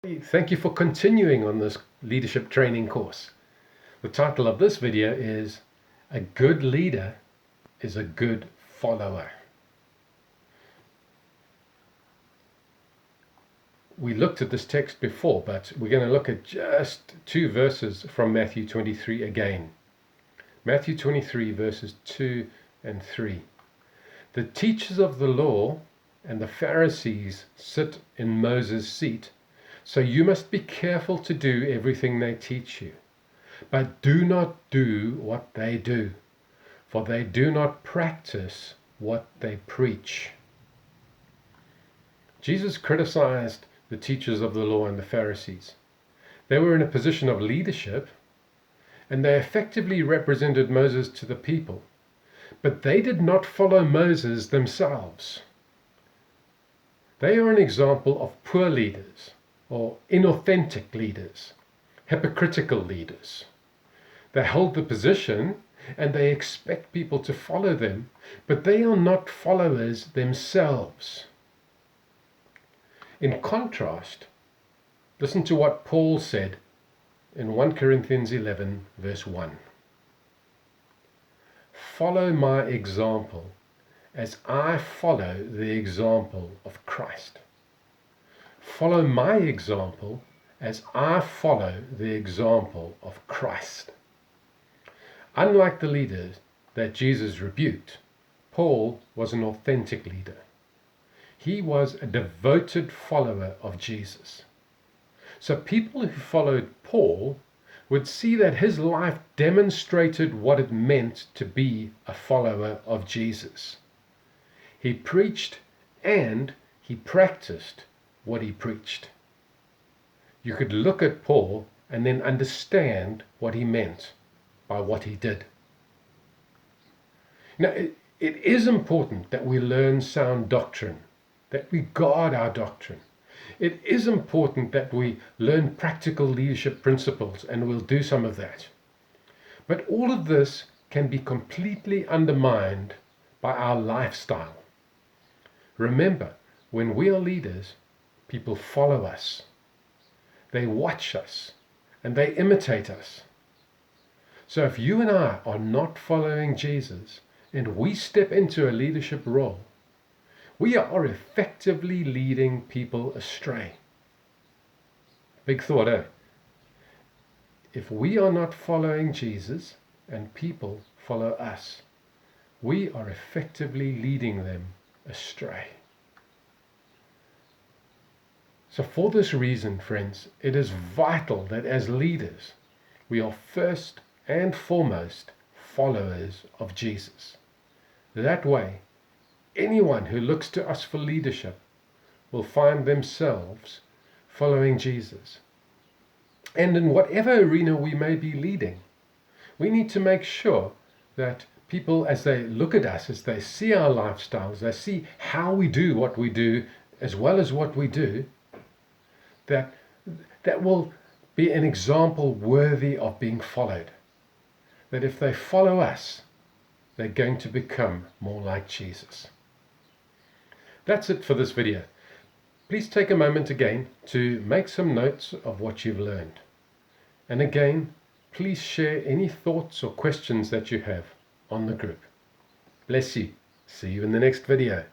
Thank you for continuing on this leadership training course. The title of this video is A Good Leader is a Good Follower. We looked at this text before, but we're going to look at just two verses from Matthew 23 again. Matthew 23 verses 2 and 3. The teachers of the law and the Pharisees sit in Moses' seat. So you must be careful to do everything they teach you. But do not do what they do, for they do not practice what they preach. Jesus criticized the teachers of the law and the Pharisees. They were in a position of leadership, and they effectively represented Moses to the people. But they did not follow Moses themselves. They are an example of poor leaders, or inauthentic leaders, hypocritical leaders. They hold the position and they expect people to follow them, but they are not followers themselves. In contrast, listen to what Paul said in 1 Corinthians 11 verse 1. Follow my example as I follow the example of Christ. Follow my example as I follow the example of Christ. Unlike the leaders that Jesus rebuked, Paul was an authentic leader. He was a devoted follower of Jesus. So people who followed Paul would see that his life demonstrated what it meant to be a follower of Jesus. He preached and he practiced what he preached. You could look at Paul and then understand what he meant by what he did. Now, it is important that we learn sound doctrine, that we guard our doctrine. It is important that we learn practical leadership principles, and we'll do some of that. But all of this can be completely undermined by our lifestyle. Remember, when we are leaders, people follow us, they watch us, and they imitate us. So if you and I are not following Jesus and we step into a leadership role, we are effectively leading people astray. Big thought, eh? If we are not following Jesus and people follow us, we are effectively leading them astray. So for this reason, friends, it is vital that as leaders, we are first and foremost followers of Jesus. That way, anyone who looks to us for leadership will find themselves following Jesus. And in whatever arena we may be leading, we need to make sure that people, as they look at us, as they see our lifestyles, they see how we do what we do as well as what we do, that will be an example worthy of being followed. That if they follow us, they're going to become more like Jesus. That's it for this video. Please take a moment again to make some notes of what you've learned. And again, please share any thoughts or questions that you have on the group. Bless you. See you in the next video.